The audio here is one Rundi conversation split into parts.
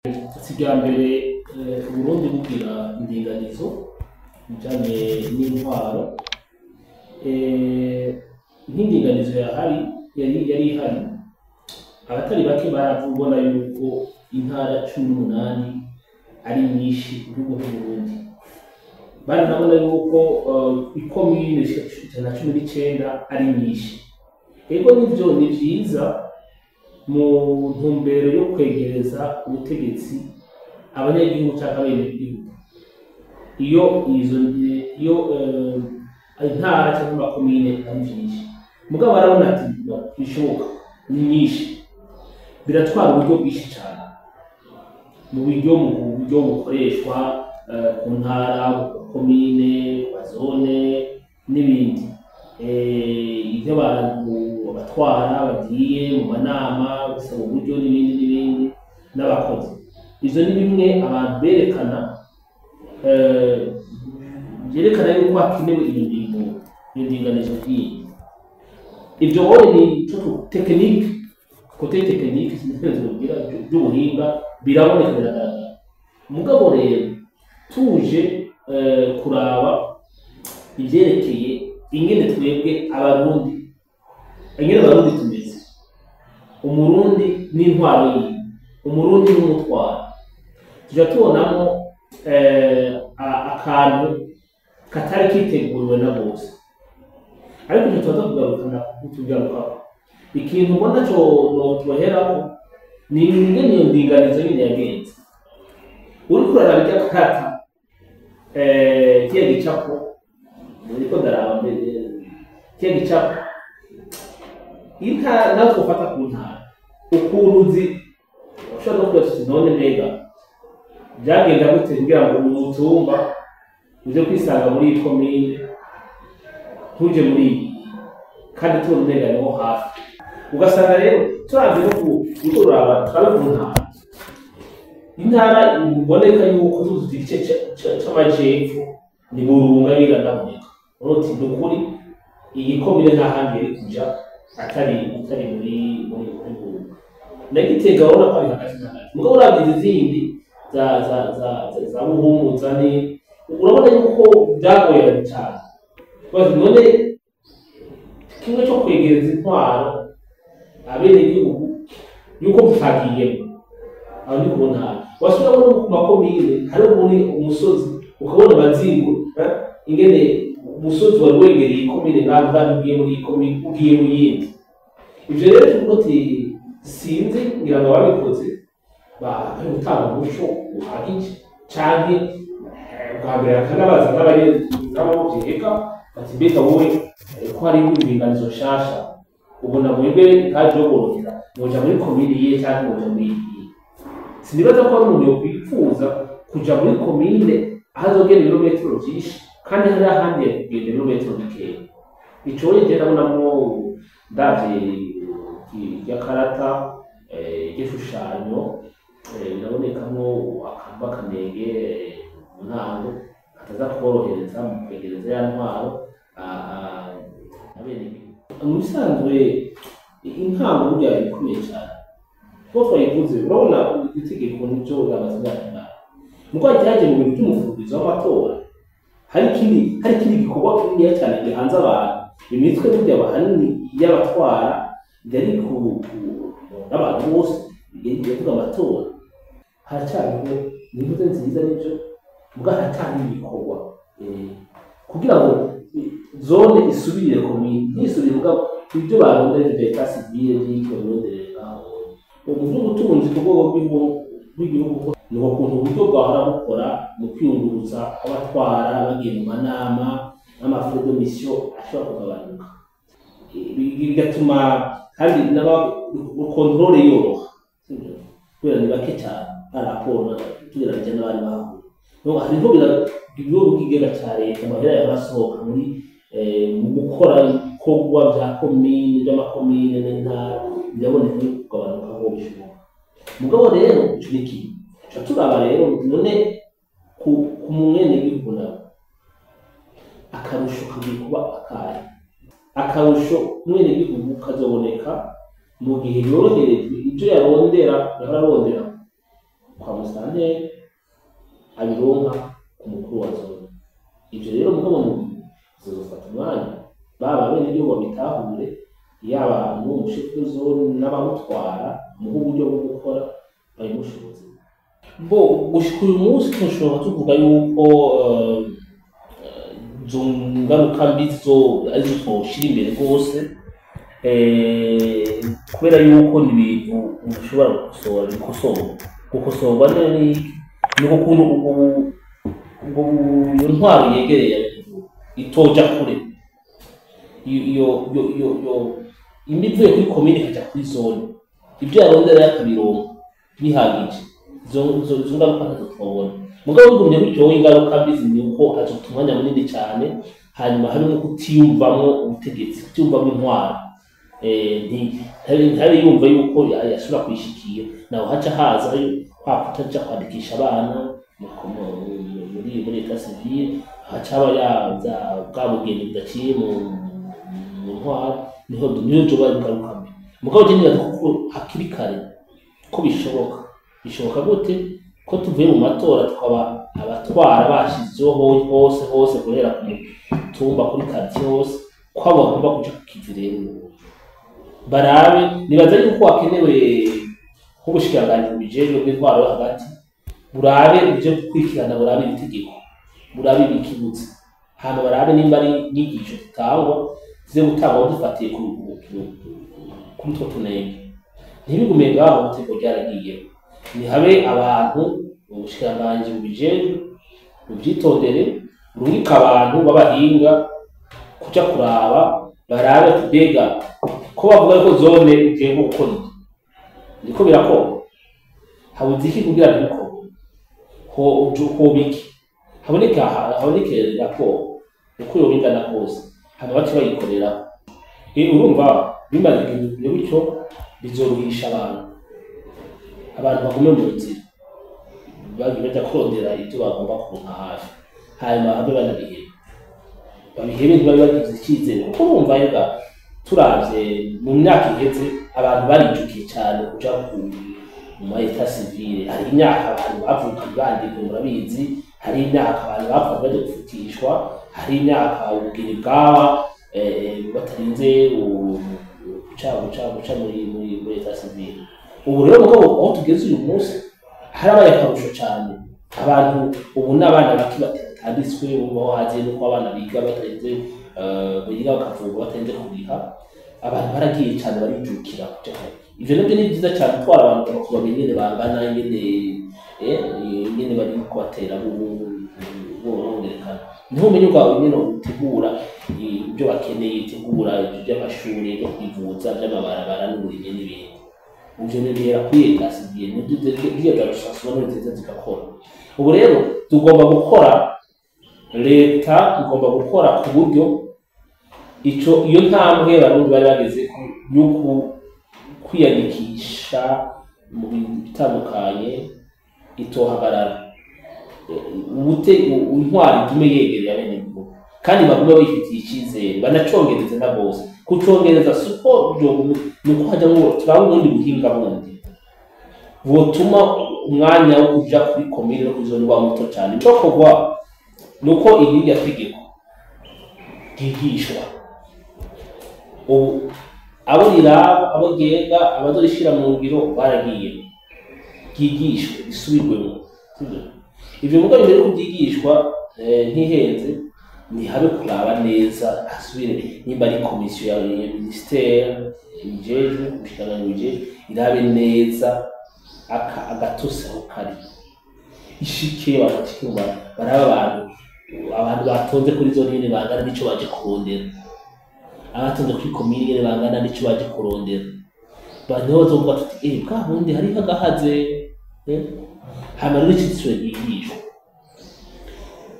Kijambere Uburundi bugira indinganizo bijanye n'intwaro nk'indinganizo yari ihari abatari bake baravubona yuko intara 18 ari nyinshi mu Burundi baranabona yuko ikomine 19 ari nyinshi ego nivyo ni vyiza mu ntumbero yo kwegereza ubutegetsi abanyagihugu cyangwa abenegihugu iyo intara cyangwa amakomine ari vyinshi mugabo barabona ati bishoboka ni nyinshi biratwara uburyo bwinshi cyane mu buryo bukoreshwa ku ntara komine bazone n'ibindi ivyo abantu batwara bagiye mu manama gusaba uburyo n'ibindi n'abakozi izo ni bimwe abantu berekana byerekana yuko hakenewe indinganizo nk'iyi ibyo wone ni tekinike kote tekinike sinzobwira by'ubuhinga biraboneka biragaragara mugabo rero tuje kuraba ivyerekeye ingene twebwe abarundi tumeze umurundi n'intwaro yiwe umurundi n'umutwaro tuja tubonamo akantu katari kiteguriwe na bose ariko ivyo tuza kugarukana kutugarukaho ikintu mbona co notuherako ni ingene iyo ndinganizo nyene yagenze uriko uraraba irya karata kiya gicapo uriko ndaraba mbere kiya gicapo intara nazo ufata ku ntara ukuntu uzi ushobora no kuba none mbega byagenda gute kugira ngo umutumba uje kwisanga muri iyi komine tuje muri iyi kandi tubona umenga niho hafi ugasanga rero turavye no kuraba ku intara iboneka yuko tuzi igice c'amajepfo ni Burunga biganaboneka uroti ndukuri iyi komine nta handi yari kuja atari muri Burunga nagitega urabona ko ari hagati mugabo uravye izindi za Buhumuza ni urabona yuko byagoye cyane bazi none kimwe cyo kwegereza intwaro abenegihugu yuko butagiyemo aho ni kubona wasubira no ku makomine hari muri umusozi ukabona amazingo ingene umusozi wari wegereye ikomine ntabwo ugiye muri ikomine ugiye mu yindi ivyo rero tuvuga sinzi ngira ngo babikoze bari gutanga umuco uhagije canke bwambere akanabaza n'abavyeka bati mbega wowe ko hari indinganizo nshasha ubona mwebwe kandi yogorokera moja muri komine yiye canke moja muri iyi sinibaza ko ari umuntu yokwipfuza kuja muri komine ahazogera ibirometero vyinshi kandi hari ahandi yakugenda ibirometero bikeya ico je ndabonamwo ndavye yakarata igishushanyo birabonekamo akamba kanenge ntango ataza kuborohereza mu kwegereza ya ntwaro abenegihugu mu bisanzwe intango burya ikomeye cyane kuko twayivuze urabona itegeko n'ibyo abazigana muko cyaje mu bintu by'umuvugizo w'amatora hari ikindi gikorwa kinini cyane gihanze abantu imitwe burya bahanini y'abatwara yari ku abantu bose yavuga amatora haracyariho n'imbuto nziza n'ibyo mbwa hatari ibikorwa kugira ngo zone isubire komine n'isubire mbwa ibyo barondera leta civile y'ikoronderera ubutunzi ku rwego rw'igihugu ni ukuntu uburyo bwahora bukora mu kwiyunguruza abatwara bagiye mu manama n'amafre de mission ashobora kugabanuka bigatuma kandi kontrole yoroha kubera ni bake cyane raporo tugereranyije n'abari bahuye no hariho ibihugu by'igega cya leta amahera yarasohoka muri mu gukora ibikorwa bya komine by'amakomine n'intara biraboneka ko kugabanuka aho bishoboka mugabo rero ico ni kimwe turaba rero none ku mwene w'igihugu nawe akarusho kagiye kuba akahe akarusho mwene w'igihugu kazoboneka mu gihe yoroherejwe ibyo yarondera kwa musitanteri abironka ku mukuru wa zone. Ivyo rero mugabo zizofata umwanya baba bene ibyo babitahure yaba n'umushefu w'izone n'abamutwara mu buryo bwo gukora bayimushoboze. Bo gushika uyu munsi tushobora tuvuga yuko izo ngaruka mbi arizo twoshira imbere rwose, kubera yuko ni ibintu ushobora gukosorwa niko kuntu iyo ntwaro yegereye itoja kure, iyo imivuye kuri komine ikaja kuri zone, ibyo yarondera yakabironka bihagije, izo ngaruka ntazo twabona. Mugabo bigumye gutyo ingaruka mbi zindi uko hazota umwanya munini cyane, hanyuma harimo kutiyumvamo ubutegetsi, kutiyumvamo intwaro, ntari yumva yuko yashobora kwishikira, naho haca haza kutaja kwandikisha abana muri leta civile, haca haba bwa bugeni budaciye mu ntwaro, niho joba ingaruka mbi. Mugabo je nibaza ko hakiri kare ko bishoboka gute ko tuvuye mu matora tukaba abatwara bashizeho hose guhera ku mutumba kuri quartier hose ko bagomba kuja ku kizirero barabe. Nibaza yuko hakenewe nk'ubushikiranganji bubijejwe bw'intwaro hagati burabe ibyo gukurikirana, burabe ibitegeko, burabe ibikibutse, hama barabe nimba ari inyigisho zitangwa zize gutangwa dufatiye kuri utwo tunenge, ntibigume ngaho itegeko ryaragiye. Nihabe abantu ubushikiranganji bubijejwe buvyitondere, burungika abantu b'abahinga kuja kuraba, barabe kubega ko bavuga ko zone igiye gukora niko birakora, habuze iki kugira ngo ho biki haboneke raporo uko yobingana kose, hama bace bayikorera. Urumva bimaze igihe gutyo bizoruhisha abantu bagume mu nzira baja kurondera ibyo bagomba kuronka hafi, hanyuma habe babihebe ntibabe bagize icyizere. Kuko urumva yega turavye mu myaka iheze abantu barijukiye cyane kuja mu leta civile. Hari imyaka abantu bavuka bandika, murabizi, hari imyaka abantu bapfa baje gufutishwa, hari imyaka ubugeni bwaba batarinze guca muri leta civile. Ubu rero mugabo aho tugeze uyu munsi harabaye akarusho cyane, abantu ubu n'abana baki batanditswe ubu haje nuko abana biga batarinze biga bakavuga batarinze kuriha, abantu baragiye cyane barijukira kuja. Ivyo nabyo ni byiza cyane, twara abantu bakubamenye nyene bangana nyene bari kubatera bongerekana, niho umenye ubwawe nyene utegura ibyo bakeneye, utegura ibyo by'amashuri, ibyo kwivuza, by'amabarabara n'uburimyi n'ibindi. Ivyo nibera kwiga civile n'ibyo darushanswa nziza zigakora. Ubu rero tugomba gukora, leta igomba gukora ku buryo iyo ntambwe barundi bari bageze yuko kwiyandikisha mu bitandukanye itohagarara, intwari itume yegereye abenegihugu kandi bagume bifitiye icyizere, banacongereze na bose. Kucongereza suko nuko haja ngo turabe ubundi buhinga bundi butuma umwanya wo kuja kuri komine no kuzonwa muto cyane. Cyo kugwa nuko iri tegeko ryigishwa, abo riraba, abo genga, abadorishira mu ngiro baragiye ryigishwe bisubirwemo. Ivyo mugabo imbere ko byigishwa ntihenze, ni habe kuraba neza asubire nimba ari komisiyo ya ministère ijejwe gushikiranganje irabe neza agatose aho kari ishike bakikuma baraba abantu batonze kuri zone nyene bangana nico baje kurondera, abatonze kuri komine nyene bangana nico baje kurondera, banyo zovuga tuti bwa bundi hari hagahaze hama n'icitswe yigishwa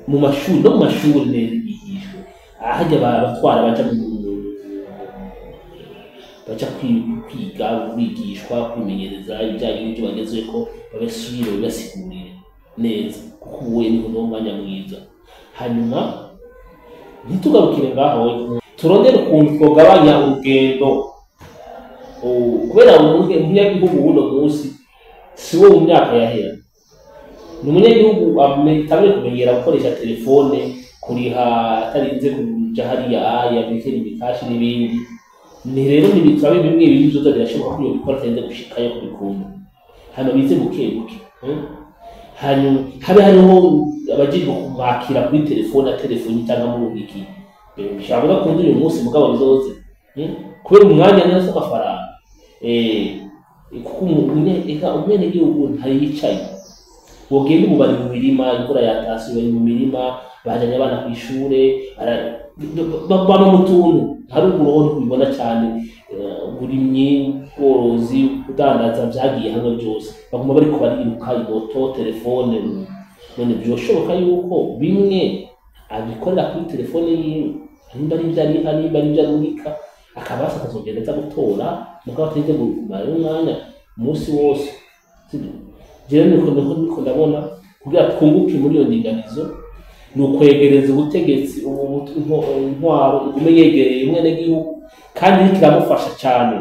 mu mashuri no mu mashuri neza yigishwe, ahajya batwara baja kwiga bigishwa kwimenyereza ibijyanye n'ibyo bageze ko babasubire basigurire neza, kuko ubuye ni umwanya mwiza. Hanyuma ntitugarukire ngaho, turondere ukuntu twogabanya urugendo, kubera umunyagihugu w'uno munsi si wo mu myaka yahera. ni umunyagihugu atangiye kumenyera gukoresha telefone kuriha atarinze kuja hariya yabikira ibikashi n'ibindi ni rero n'ibitabo bimwe bimwe byoza birashoboka ko bikora atarinze gushikayo kubikunda hano bize bukebuke hanyuma habe hariho abajijwe kumakira kuri telefone cyangwa mu ngiki bishobora kuba uyu munsi mugabo bizoze kubera umwanya neza amafaranga kuko umwene gihugu ntayicaye wogenda mu bari mu mirima imvura yatasiwe mu mirima bajanye abana ku ishure baba mu tuntu hari uburongo bibona cyane burimye bworozi kudandaza byagiye hamwe byose baguma bari kubariruka imoto telefone none byoshoboka yuko bimwe abikorera kuri telefone yiwe nimba ari byarubika akabasha kuzogenda gutora mugabo ateze kumara umwanya umunsi wose jewe niko ndabona kugira twunguke muri iyo ndinganizo ni ukwegereza ubutegetsi intwaro igume yegereye umwenegihugu kandi kiramufasha cyane